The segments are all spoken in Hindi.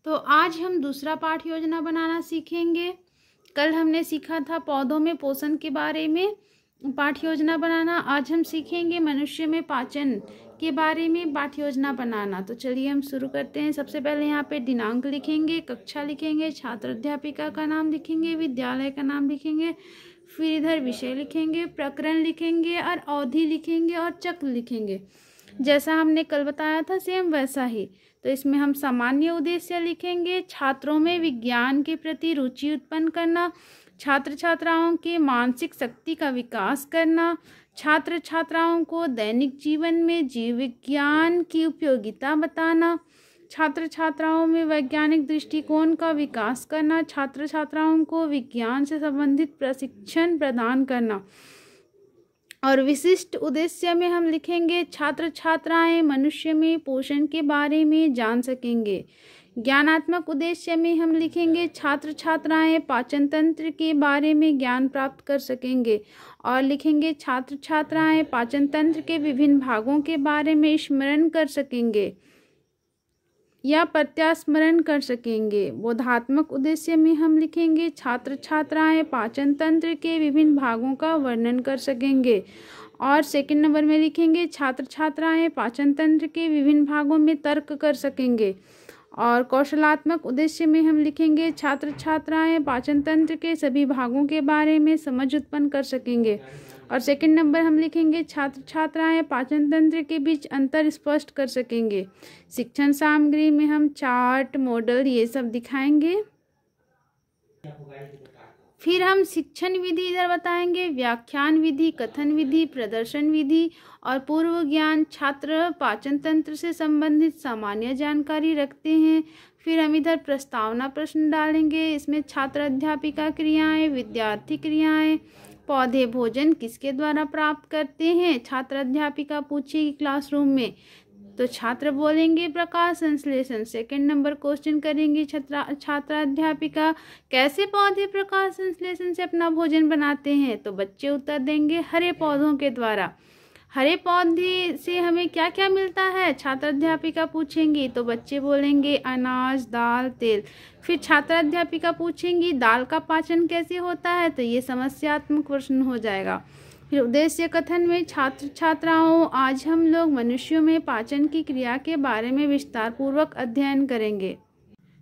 तो आज हम दूसरा पाठ योजना बनाना सीखेंगे। कल हमने सीखा था पौधों में पोषण के बारे में पाठ योजना बनाना। आज हम सीखेंगे मनुष्य में पाचन के बारे में पाठ योजना बनाना। तो चलिए हम शुरू करते हैं। सबसे पहले यहाँ पे दिनांक लिखेंगे, कक्षा लिखेंगे, छात्र अध्यापिका का नाम लिखेंगे, विद्यालय का नाम लिखेंगे, फिर इधर विषय लिखेंगे, प्रकरण लिखेंगे और अवधि लिखेंगे और चक्र लिखेंगे। जैसा हमने कल बताया था सेम वैसा ही। तो इसमें हम सामान्य उद्देश्य लिखेंगे, छात्रों में विज्ञान के प्रति रुचि उत्पन्न करना, छात्र छात्राओं के मानसिक शक्ति का विकास करना, छात्र छात्राओं को दैनिक जीवन में जीव विज्ञान की उपयोगिता बताना, छात्र छात्राओं में वैज्ञानिक दृष्टिकोण का विकास करना, छात्र छात्राओं को विज्ञान से संबंधित प्रशिक्षण प्रदान करना। और विशिष्ट उद्देश्य में हम लिखेंगे, छात्र छात्राएं मनुष्य में पोषण के बारे में जान सकेंगे। ज्ञानात्मक उद्देश्य में हम लिखेंगे, छात्र छात्राएं पाचन तंत्र के बारे में ज्ञान प्राप्त कर सकेंगे। और लिखेंगे, छात्र छात्राएं पाचन तंत्र के विभिन्न भागों के बारे में स्मरण कर सकेंगे या प्रत्यास्मरण कर सकेंगे। बोधात्मक उद्देश्य में हम लिखेंगे, छात्र छात्राएं पाचन तंत्र के विभिन्न भागों का वर्णन कर सकेंगे। और सेकंड नंबर में लिखेंगे, छात्र छात्राएं पाचन तंत्र के विभिन्न भागों में तर्क कर सकेंगे। और कौशलात्मक उद्देश्य में हम लिखेंगे, छात्र छात्राएं पाचन तंत्र के सभी भागों के बारे में समझ उत्पन्न कर सकेंगे। और सेकंड नंबर हम लिखेंगे, छात्र छात्राएं पाचन तंत्र के बीच अंतर स्पष्ट कर सकेंगे। शिक्षण सामग्री में हम चार्ट, मॉडल ये सब दिखाएंगे। फिर हम शिक्षण विधि इधर बताएंगे, व्याख्यान विधि, कथन विधि, प्रदर्शन विधि और पूर्व ज्ञान। छात्र पाचन तंत्र से संबंधित सामान्य जानकारी रखते हैं। फिर हम इधर प्रस्तावना प्रश्न डालेंगे। इसमें छात्र अध्यापिका क्रियाएं, विद्यार्थी क्रियाएं, पौधे भोजन किसके द्वारा प्राप्त करते हैं। छात्र अध्यापिका पूछेगी क्लासरूम में, तो छात्र बोलेंगे प्रकाश संश्लेषण। सेकंड नंबर क्वेश्चन करेंगी छात्र अध्यापिका, कैसे पौधे प्रकाश संश्लेषण से अपना भोजन बनाते हैं। तो बच्चे उत्तर देंगे हरे पौधों के द्वारा। हरे पौधे से हमें क्या क्या मिलता है, छात्र अध्यापिका पूछेंगी, तो बच्चे बोलेंगे अनाज, दाल, तेल। फिर छात्र अध्यापिका पूछेंगी दाल का पाचन कैसे होता है, तो ये समस्यात्मक प्रश्न हो जाएगा। फिर उद्देश्य कथन में, छात्र छात्राओं आज हम लोग मनुष्यों में पाचन की क्रिया के बारे में विस्तार पूर्वक अध्ययन करेंगे।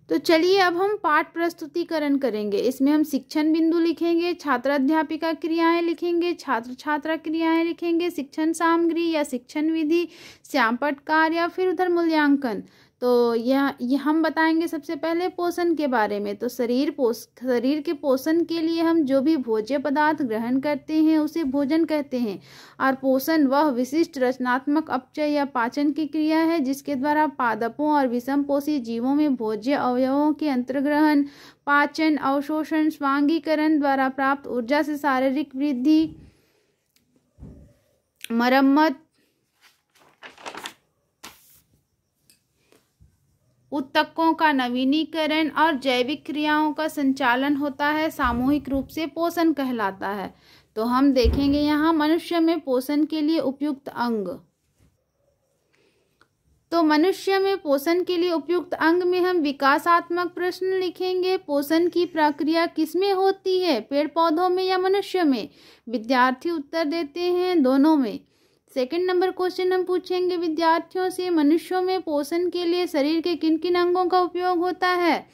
तो चलिए अब हम पाठ प्रस्तुतिकरण करेंगे। इसमें हम शिक्षण बिंदु लिखेंगे, छात्र अध्यापिका क्रियाएं लिखेंगे, छात्र छात्रा क्रियाएं लिखेंगे, शिक्षण सामग्री या शिक्षण विधि, श्यामपट्ट कार्य या फिर उधर मूल्यांकन। तो यह हम बताएंगे सबसे पहले पोषण के बारे में। तो शरीर के पोषण के लिए हम जो भी भोज्य पदार्थ ग्रहण करते हैं उसे भोजन कहते हैं। और पोषण वह विशिष्ट रचनात्मक अपचय या पाचन की क्रिया है जिसके द्वारा पादपों और विषमपोषी जीवों में भोज्य अवयवों के अंतर्ग्रहण, पाचन, अवशोषण, स्वांगीकरण द्वारा प्राप्त ऊर्जा से शारीरिक वृद्धि, मरम्मत, उत्तकों का नवीनीकरण और जैविक क्रियाओं का संचालन होता है। सामूहिक रूप से पोषण कहलाता है। तो हम देखेंगे यहाँ मनुष्य में पोषण के लिए उपयुक्त अंग। तो मनुष्य में पोषण के लिए उपयुक्त अंग में हम विकासात्मक प्रश्न लिखेंगे। पोषण की प्रक्रिया किसमें होती है, पेड़ पौधों में या मनुष्य में। विद्यार्थी उत्तर देते हैं दोनों में। सेकंड नंबर क्वेश्चन हम पूछेंगे विद्यार्थियों से, मनुष्यों में पोषण के लिए शरीर के किन किन अंगों का उपयोग होता है।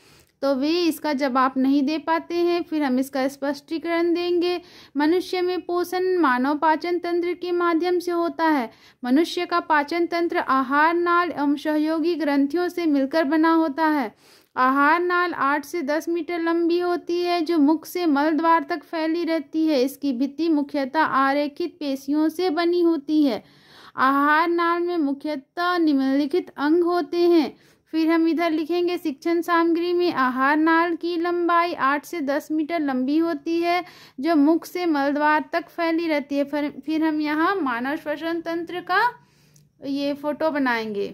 तो वे इसका जवाब नहीं दे पाते हैं। फिर हम इसका स्पष्टीकरण देंगे। मनुष्य में पोषण मानव पाचन तंत्र के माध्यम से होता है। मनुष्य का पाचन तंत्र आहार नाल एवं सहयोगी ग्रंथियों से मिलकर बना होता है। आहार नाल 8 से 10 मीटर लंबी होती है जो मुख से मल द्वार तक फैली रहती है। इसकी भित्ति मुख्यतः आरेखित पेशियों से बनी होती है। आहार नाल में मुख्यतः निम्नलिखित अंग होते हैं। फिर हम इधर लिखेंगे शिक्षण सामग्री में, आहार नाल की लंबाई 8 से 10 मीटर लंबी होती है जो मुख से मल द्वार तक फैली रहती है। फिर हम यहाँ मानव श्वसन तंत्र का ये फोटो बनाएंगे।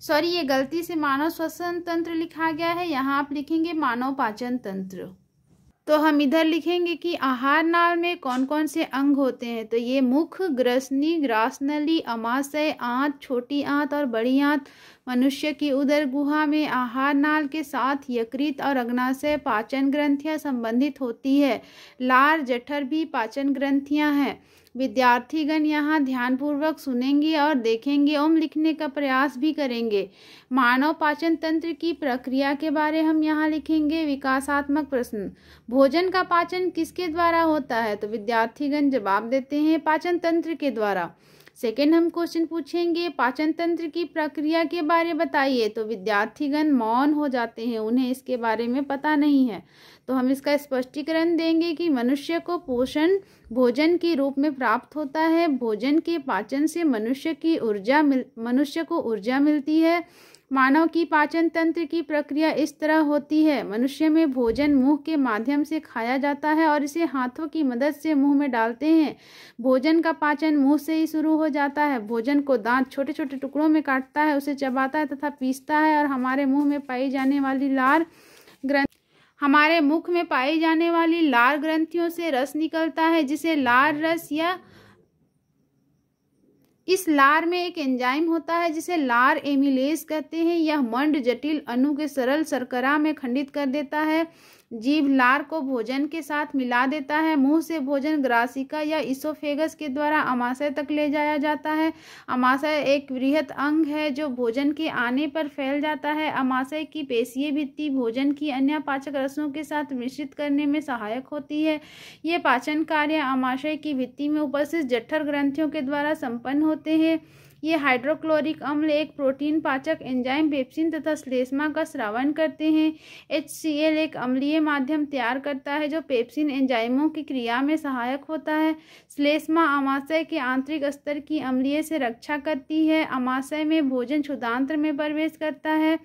सॉरी, ये गलती से मानव श्वसन तंत्र लिखा गया है, यहाँ आप लिखेंगे मानव पाचन तंत्र। तो हम इधर लिखेंगे कि आहार नाल में कौन कौन से अंग होते हैं। तो ये मुख, ग्रसनी, ग्रासनली, अमाशय, आंत, छोटी आंत और बड़ी आंत। मनुष्य की उदर गुहा में आहार नाल के साथ यकृत और अग्नाशय पाचन ग्रंथियां संबंधित होती है। लार, जठर भी पाचन ग्रंथियां हैं। विद्यार्थीगण यहाँ ध्यानपूर्वक सुनेंगे और देखेंगे ओम लिखने का प्रयास भी करेंगे। मानव पाचन तंत्र की प्रक्रिया के बारे हम यहाँ लिखेंगे। विकासात्मक प्रश्न, भोजन का पाचन किसके द्वारा होता है। तो विद्यार्थीगण जवाब देते हैं पाचन तंत्र के द्वारा। सेकेंड हम क्वेश्चन पूछेंगे पाचन तंत्र की प्रक्रिया के बारे बताइए। तो विद्यार्थीगण मौन हो जाते हैं, उन्हें इसके बारे में पता नहीं है। तो हम इसका स्पष्टीकरण देंगे कि मनुष्य को पोषण भोजन के रूप में प्राप्त होता है। भोजन के पाचन से मनुष्य को ऊर्जा मिलती है। मानव की पाचन तंत्र की प्रक्रिया इस तरह होती है। मनुष्य में भोजन मुंह के माध्यम से खाया जाता है और इसे हाथों की मदद से मुंह में डालते हैं। भोजन का पाचन मुंह से ही शुरू हो जाता है। भोजन को दांत छोटे छोटे टुकड़ों में काटता है, उसे चबाता है तथा पीसता है और हमारे मुख में पाई जाने वाली लार ग्रंथियों से रस निकलता है, जिसे लार रस या इस लार में एक एंजाइम होता है जिसे लार एमिलेज कहते हैं। यह मंड जटिल अणु के सरल शर्करा में खंडित कर देता है। जीभ लार को भोजन के साथ मिला देता है। मुंह से भोजन ग्रासिका या इसोफेगस के द्वारा अमाशय तक ले जाया जाता है। अमाशय एक वृहत अंग है जो भोजन के आने पर फैल जाता है। अमाशय की पेशीय भित्ति भोजन की अन्य पाचक रसों के साथ मिश्रित करने में सहायक होती है। ये पाचन कार्य अमाशय की भित्ति में उपस्थित जठर ग्रंथियों के द्वारा संपन्न होते हैं। ये हाइड्रोक्लोरिक अम्ल एक प्रोटीन पाचक एंजाइम पेप्सिन तथा श्लेष्मा का स्रावन करते हैं। HCl एक अम्लीय माध्यम तैयार करता है जो पेप्सिन एंजाइमों की क्रिया में सहायक होता है। श्लेष्मा अमाशय के आंतरिक स्तर की अम्लीय से रक्षा करती है। अमाशय में भोजन क्षुदांत्र में प्रवेश करता है।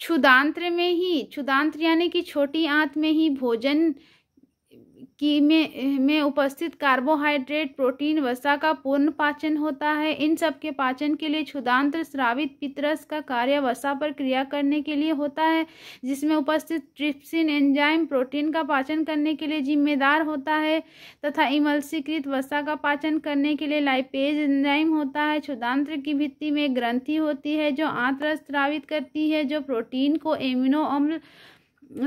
क्षुदांत्र यानी कि छोटी आंत में ही भोजन में उपस्थित कार्बोहाइड्रेट, प्रोटीन, वसा का पूर्ण पाचन होता है। इन सब के पाचन के लिए क्षुदांत्र स्रावित पित्तरस का कार्य वसा पर क्रिया करने के लिए होता है, जिसमें उपस्थित ट्रिप्सिन एंजाइम प्रोटीन का पाचन करने के लिए जिम्मेदार होता है तथा इमल्सीकृत वसा का पाचन करने के लिए लाइपेज एंजाइम होता है। क्षुदांत्र की भित्ति में एक ग्रंथि होती है जो आंतरस स्रावित करती है, जो प्रोटीन को एमिनो अम्ल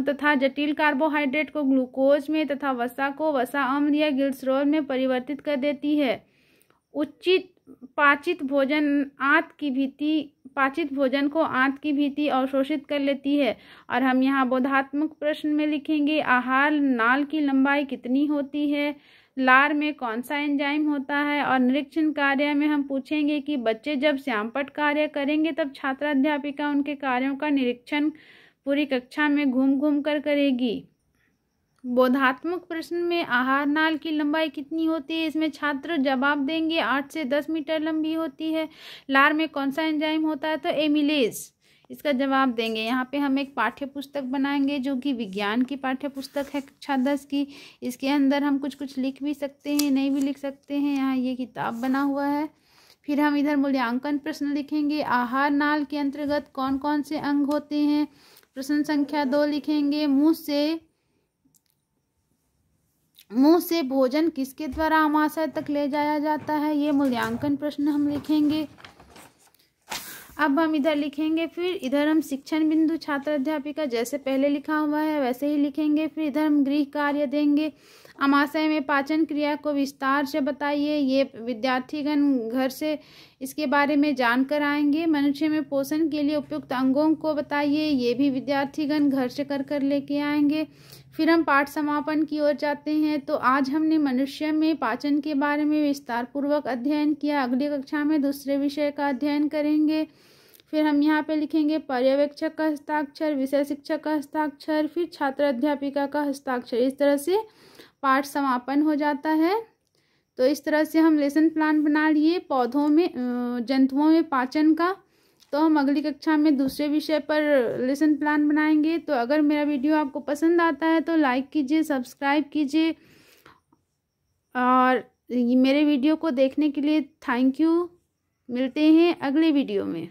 तथा जटिल कार्बोहाइड्रेट को ग्लूकोज में तथा वसा को वसा अम्ल या ग्लिसरॉल में परिवर्तित कर देती है। उचित पाचित भोजन को आंत की भित्ति अवशोषित कर लेती है। और हम यहाँ बोधात्मक प्रश्न में लिखेंगे आहार नाल की लंबाई कितनी होती है, लार में कौन सा एंजाइम होता है। और निरीक्षण कार्य में हम पूछेंगे कि बच्चे जब श्यामपट्ट कार्य करेंगे तब छात्र अध्यापिका उनके कार्यों का निरीक्षण पूरी कक्षा में घूम घूम कर करेगी। बोधात्मक प्रश्न में आहार नाल की लंबाई कितनी होती है, इसमें छात्र जवाब देंगे 8 से 10 मीटर लंबी होती है। लार में कौन सा एंजाइम होता है, तो एमिलेज, इसका जवाब देंगे। यहाँ पे हम एक पाठ्य पुस्तक बनाएंगे जो कि विज्ञान की पाठ्य पुस्तक है कक्षा 10 की। इसके अंदर हम कुछ लिख भी सकते हैं, नहीं भी लिख सकते हैं। यहाँ ये किताब बना हुआ है। फिर हम इधर मूल्यांकन प्रश्न लिखेंगे। आहार नाल के अंतर्गत कौन कौन से अंग होते हैं। प्रश्न संख्या 2 लिखेंगे। मुंह से भोजन किसके द्वारा अमाशय तक ले जाया जाता है, ये मूल्यांकन प्रश्न हम लिखेंगे। अब हम इधर लिखेंगे, फिर इधर हम शिक्षण बिंदु छात्र अध्यापिका जैसे पहले लिखा हुआ है वैसे ही लिखेंगे। फिर इधर हम गृह कार्य देंगे। अमाशय में पाचन क्रिया को विस्तार से बताइए, ये विद्यार्थीगण घर से इसके बारे में जानकर आएंगे। मनुष्य में पोषण के लिए उपयुक्त अंगों को बताइए, ये भी विद्यार्थीगण घर से कर लेके आएंगे। फिर हम पाठ समापन की ओर जाते हैं। तो आज हमने मनुष्य में पाचन के बारे में विस्तार पूर्वक अध्ययन किया। अगली कक्षा में दूसरे विषय का अध्ययन करेंगे। फिर हम यहाँ पे लिखेंगे पर्यवेक्षक का हस्ताक्षर, विषय शिक्षक का हस्ताक्षर, फिर छात्र अध्यापिका का हस्ताक्षर। इस तरह से पाठ समापन हो जाता है। तो इस तरह से हम लेसन प्लान बना लिए पौधों में जंतुओं में पाचन का। तो हम अगली कक्षा में दूसरे विषय पर लेसन प्लान बनाएंगे। तो अगर मेरा वीडियो आपको पसंद आता है तो लाइक कीजिए, सब्सक्राइब कीजिए और मेरे वीडियो को देखने के लिए थैंक यू। मिलते हैं अगले वीडियो में।